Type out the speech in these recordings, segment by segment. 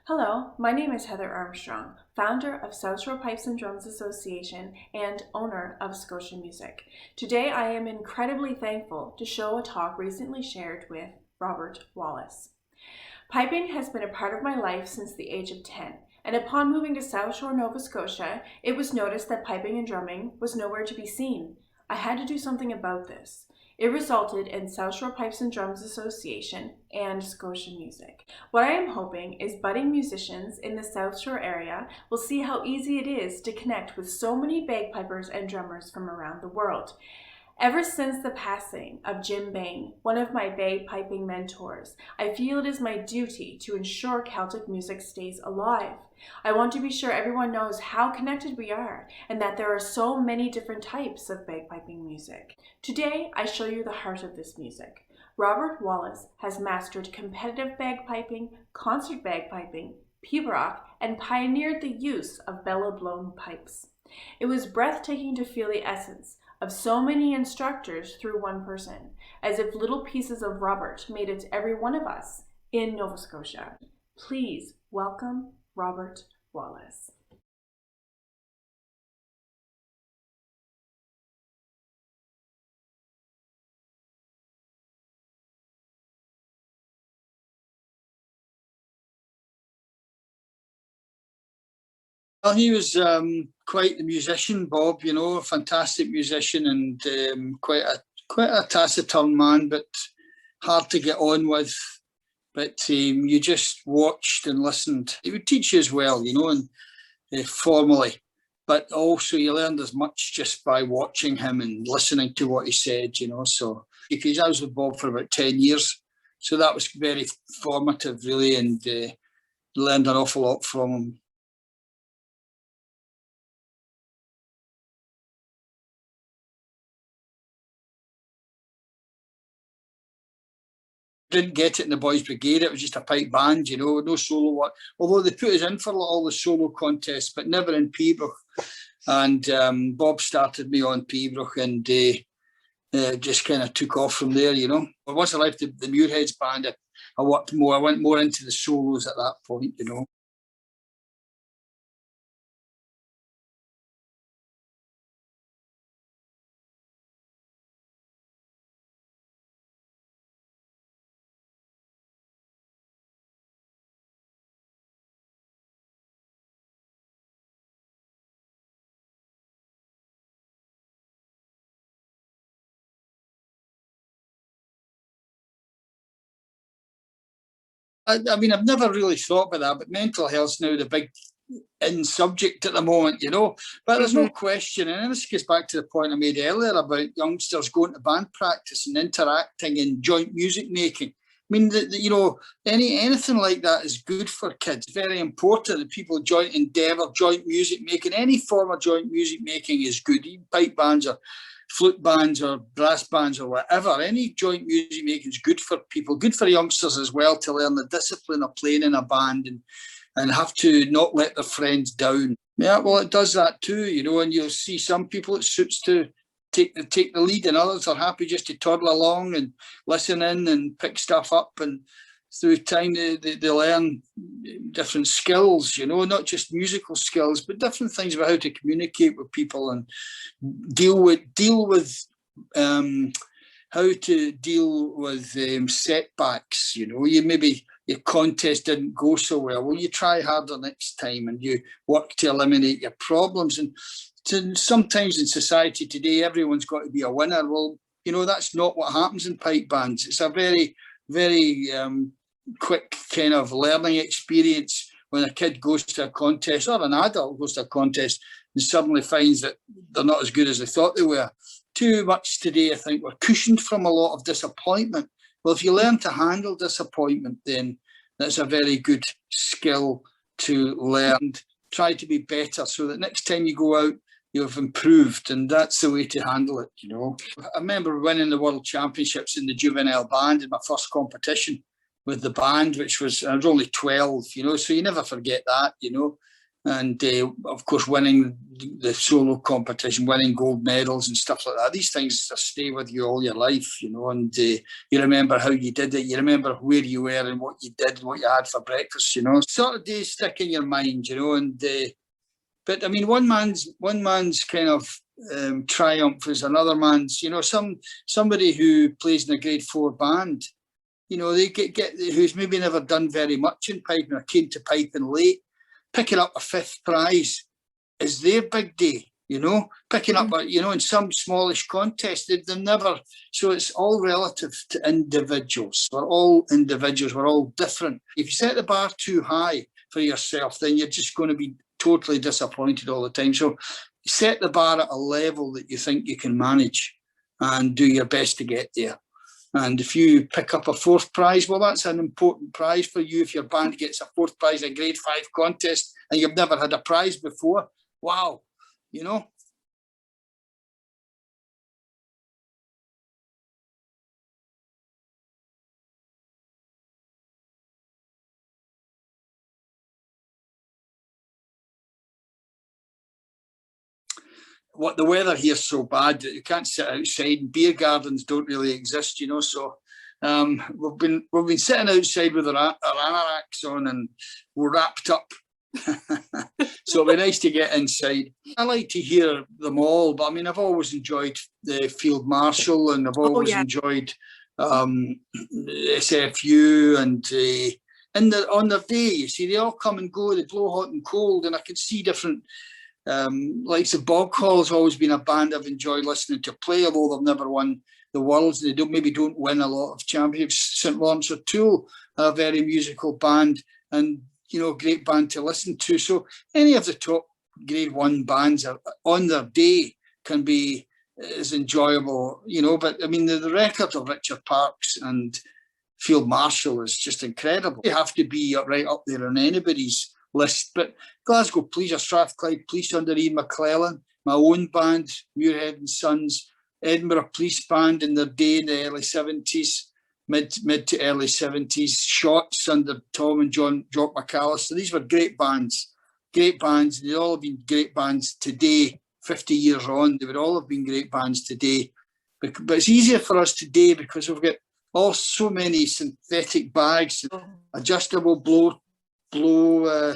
Hello, my name is Heather Armstrong, founder of South Shore Pipes and Drums Association and owner of Scotia Music. Today I am incredibly thankful to show a talk recently shared with Robert Wallace. Piping has been a part of my life since the age of 10, and upon moving to South Shore, Nova Scotia, it was noticed that piping and drumming was nowhere to be seen. I had to do something about this. It resulted in South Shore Pipes and Drums Association and Scotia Music. What I am hoping is budding musicians in the South Shore area will see how easy it is to connect with so many bagpipers and drummers from around the world. Ever since the passing of Jim Bain, one of my bagpiping mentors, I feel it is my duty to ensure Celtic music stays alive. I want to be sure everyone knows how connected we are and that there are so many different types of bagpiping music. Today, I show you the heart of this music. Robert Wallace has mastered competitive bagpiping, concert bagpiping, pibroch, and pioneered the use of bellow-blown pipes. It was breathtaking to feel the essence of so many instructors through one person, as if little pieces of Robert made it to every one of us in Nova Scotia. Please welcome Robert Wallace. Well, he was quite the musician, Bob. You know, a fantastic musician and quite a taciturn man, but hard to get on with. But you just watched and listened. He would teach you as well, you know, and formally. But also, you learned as much just by watching him and listening to what he said, you know. So, because I was with Bob for about 10 years, so that was very formative, really, and learned an awful lot from him. Didn't get it in the Boys Brigade. It was just a pipe band, you know, no solo work. Although they put us in for all the solo contests, but never in pibroch. And Bob started me on pibroch and just kind of took off from there, you know. But once I left the Muirheads band, I worked more. I went more into the solos at that point, you know. I mean, I've never really thought about that, but mental health's now the big in subject at the moment, you know. But there's no question, and this gets back to the point I made earlier about youngsters going to band practice and interacting in joint music making. I mean, you know, anything like that is good for kids. Very important that people joint endeavour, joint music making. Any form of joint music making is good. Even pipe bands or flute bands or brass bands or whatever. Any joint music making is good for people, good for youngsters as well, to learn the discipline of playing in a band and have to not let their friends down. Yeah, well, it does that too, you know, and you'll see some people it suits to take the lead, and others are happy just to toddle along and listen in and pick stuff up. And through time, they learn different skills, you know, not just musical skills, but different things about how to communicate with people and deal with how to deal with setbacks. You know, maybe your contest didn't go so well. Well, you try harder next time and you work to eliminate your problems. And sometimes in society today, everyone's got to be a winner. Well, you know, that's not what happens in pipe bands. It's a very, very quick kind of learning experience when a kid goes to a contest, or an adult goes to a contest and suddenly finds that they're not as good as they thought they were. Too much today, I think, we're cushioned from a lot of disappointment. Well, if you learn to handle disappointment, then that's a very good skill to learn. Try to be better so that next time you go out, you've improved, and that's the way to handle it, you know. I remember winning the World Championships in the juvenile band in my first competition with the band, which was, I was only 12, you know, so you never forget that, you know. and of course winning the solo competition, winning gold medals and stuff like that. These things stay with you all your life, you know, and you remember how you did it, you remember where you were and what you did and what you had for breakfast, you know. Sort of days stick in your mind, you know, and but I mean, one man's kind of triumph is another man's, you know. Somebody who plays in a grade 4 band, you know, they get who's maybe never done very much in piping or came to piping late, picking up a 5th prize is their big day, you know. Picking up, you know, in some smallish contest, they've never. So it's all relative to individuals. We're all individuals. We're all different. If you set the bar too high for yourself, then you're just going to be totally disappointed all the time. So set the bar at a level that you think you can manage and do your best to get there. And if you pick up a 4th prize, well, that's an important prize for you. If your band gets a 4th prize in a grade 5 contest and you've never had a prize before, wow, you know. What the weather here is so bad that you can't sit outside, and beer gardens don't really exist, you know. So we've been sitting outside with our anoraks on, and we're wrapped up. So it'd be nice to get inside. I like to hear them all, but I mean, I've always enjoyed the Field Marshal, and I've always enjoyed SFU, and on their day, you see, they all come and go. They blow hot and cold, and I can see different. Like the Bog Hall's always been a band I've enjoyed listening to play, although they've never won the Worlds. They don't win a lot of championships. St Lawrence O'Toole, a very musical band, and you know, great band to listen to. So any of the top grade 1 bands are, on their day, can be as enjoyable, you know. But I mean, the record of Richard Parkes and Field Marshal is just incredible. You have to be right up there on anybody's list. But Glasgow Police, or Strathclyde Police under Ian McClellan, my own band, Muirhead and Sons, Edinburgh Police Band in their day in the early 70s, mid to early 70s, Shots under Tom and John Jock McAllister. These were great bands. They'd all have been great bands today, 50 years on. They would all have been great bands today. But it's easier for us today because we've got so many synthetic bags, adjustable blow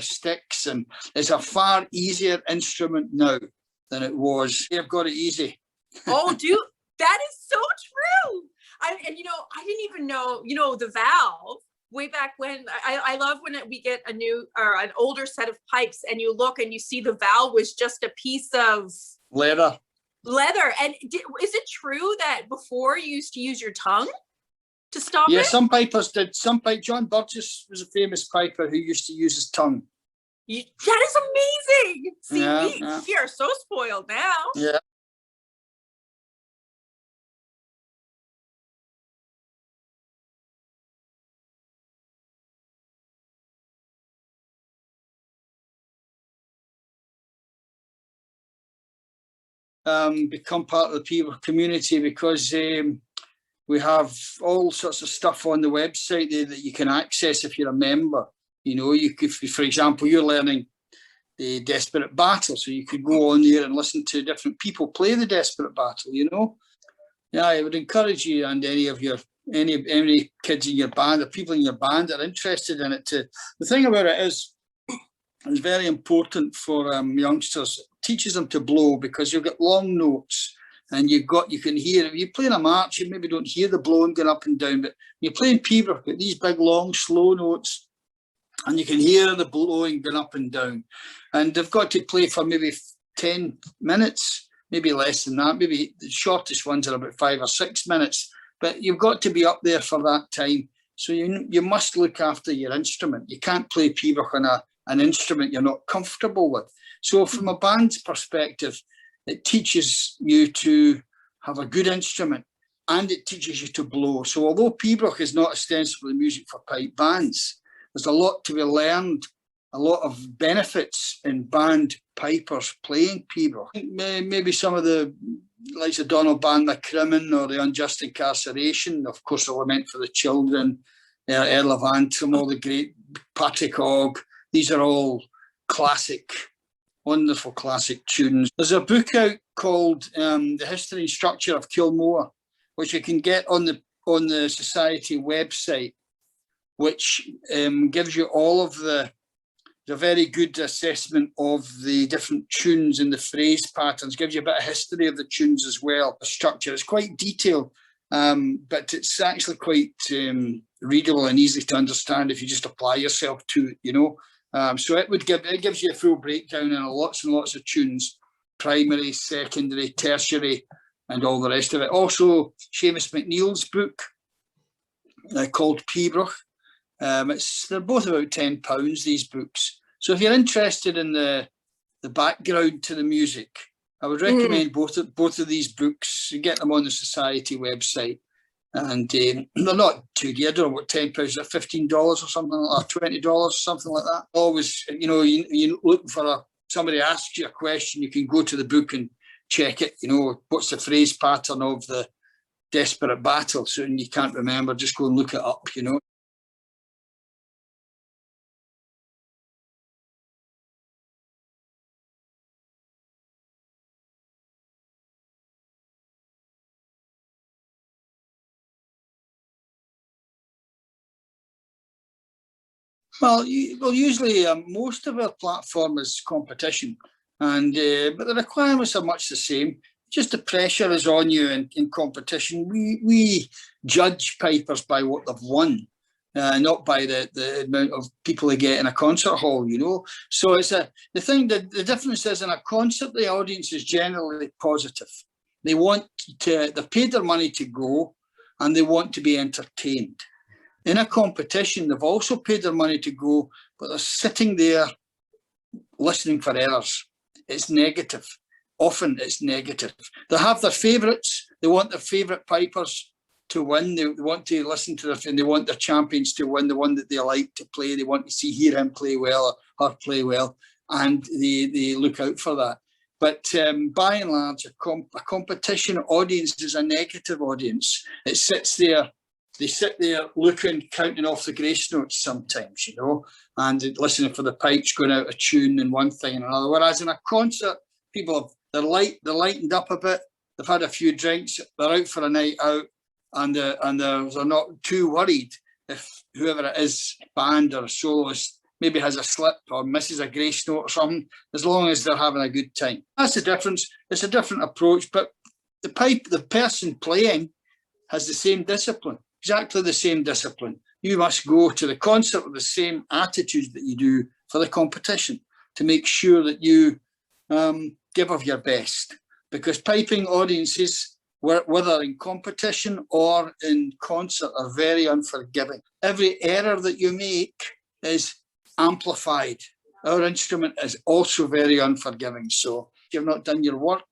sticks, and it's a far easier instrument now than it was. They've got it easy. Oh, dude, that is so true. And you know, I didn't even know, you know, the valve way back when. I love when we get a new or an older set of pipes and you look and you see the valve was just a piece of leather. And is it true that before you used to use your tongue to stop it? Yeah, some pipers did. John Burgess was a famous piper who used to use his tongue. That is amazing. See, we are so spoiled now. Yeah. Become part of the people community, because we have all sorts of stuff on the website there that you can access if you're a member. You know, you could, for example, you're learning the Desperate Battle, so you could go on there and listen to different people play the Desperate Battle, you know. Yeah, I would encourage you and any of your any kids in your band or people in your band that are interested in it to. The thing about it is, it's very important for youngsters. It teaches them to blow, because you've got long notes and you can hear. If you're playing a march, you maybe don't hear the blowing going up and down, but you're playing Pibroch, got these big long slow notes, and you can hear the blowing going up and down. And they've got to play for maybe 10 minutes, maybe less than that. Maybe the shortest ones are about 5 or 6 minutes, but you've got to be up there for that time. So you must look after your instrument. You can't play Pibroch on an instrument you're not comfortable with. So from a band's perspective, it teaches you to have a good instrument, and it teaches you to blow. So although Pibroch is not ostensibly music for pipe bands, there's a lot to be learned, a lot of benefits in band pipers playing Pibroch. Maybe some of the likes of Donald Ban McCrimmon or the Unjust Incarceration, of course, the Lament for the Children, Earl of Antrim, all the great Patrick Ogg. These are all classic, wonderful classic tunes. There's a book out called The History and Structure of Kilmore, which you can get on the Society website, which gives you all of the very good assessment of the different tunes and the phrase patterns, gives you a bit of history of the tunes as well. The structure is quite detailed, but it's actually quite readable and easy to understand if you just apply yourself to it, you know. So it gives you a full breakdown in lots and lots of tunes, primary, secondary, tertiary, and all the rest of it. Also, Seamus McNeill's book called Pibroch. They're both about £10, these books. So if you're interested in the background to the music, I would recommend both of these books. You get them on the Society website, and they're not too dear. I don't know what £10 is, $15 or something like that, $20, something like that. Always, you know, you look for somebody asks you a question, you can go to the book and check it. You know, what's the phrase pattern of the Desperate Battle? So you can't remember, just go and look it up. You know. Well, usually most of our platform is competition, and but the requirements are much the same. Just the pressure is on you in competition. We judge pipers by what they've won, not by the amount of people they get in a concert hall. You know, so it's the thing that the difference is in a concert, the audience is generally positive. They they've paid their money to go, and they want to be entertained. In a competition, they've also paid their money to go, but they're sitting there listening for errors. It's negative. Often it's negative. They have their favourites. They want their favourite pipers to win. They want to listen to and they want their champions to win, the one that they like to play. They want to hear him play well or her play well, and they look out for that. But by and large, a competition audience is a negative audience. It sits there. They sit there looking, counting off the grace notes sometimes, you know, and listening for the pipes going out of tune and one thing and another. Whereas in a concert, they're lightened up a bit. They've had a few drinks. They're out for a night out, and they're not too worried if whoever it is, band or soloist, maybe has a slip or misses a grace note or something. As long as they're having a good time, that's the difference. It's a different approach, but the person playing has the same discipline. Exactly the same discipline. You must go to the concert with the same attitude that you do for the competition to make sure that you give of your best. Because piping audiences, whether in competition or in concert, are very unforgiving. Every error that you make is amplified. Our instrument is also very unforgiving. So if you've not done your work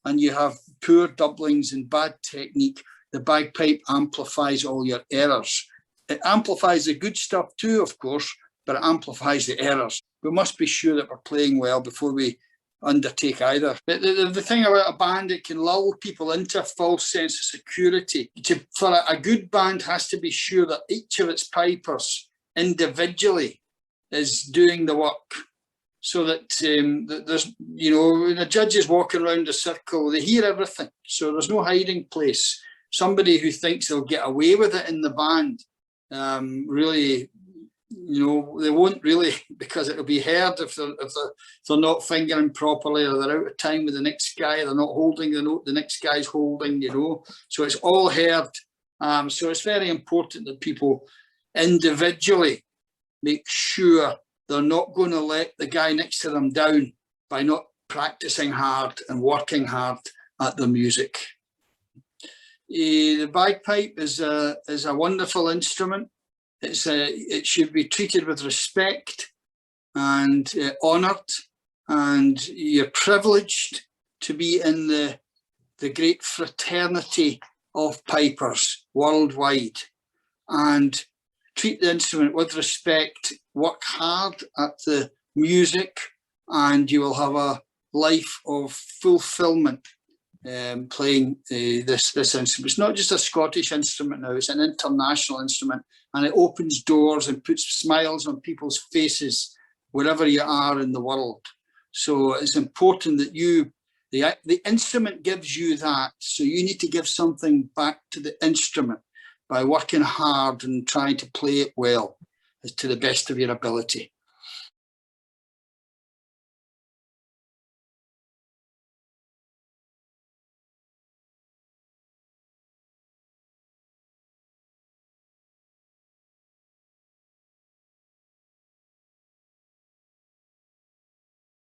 and you have poor doublings and bad technique, the bagpipe amplifies all your errors. It amplifies the good stuff too, of course, but it amplifies the errors. We must be sure that we're playing well before we undertake either. The thing about a band, it can lull people into a false sense of security. For a good band has to be sure that each of its pipers individually is doing the work, so that there's, you know, when the judges walking around the circle, they hear everything. So there's no hiding place. Somebody who thinks they'll get away with it in the band, really, you know, they won't really, because it'll be heard if they're not fingering properly, or they're out of time with the next guy, they're not holding the note the next guy's holding, you know. So it's all heard. So it's very important that people individually make sure they're not going to let the guy next to them down by not practicing hard and working hard at the music. The bagpipe is a wonderful instrument. It should be treated with respect and honoured, and you're privileged to be in the great fraternity of pipers worldwide, and treat the instrument with respect, work hard at the music, and you will have a life of fulfilment playing this instrument. It's not just a Scottish instrument now, it's an international instrument, and it opens doors and puts smiles on people's faces wherever you are in the world. So it's important that the instrument gives you that. So you need to give something back to the instrument by working hard and trying to play it well to the best of your ability.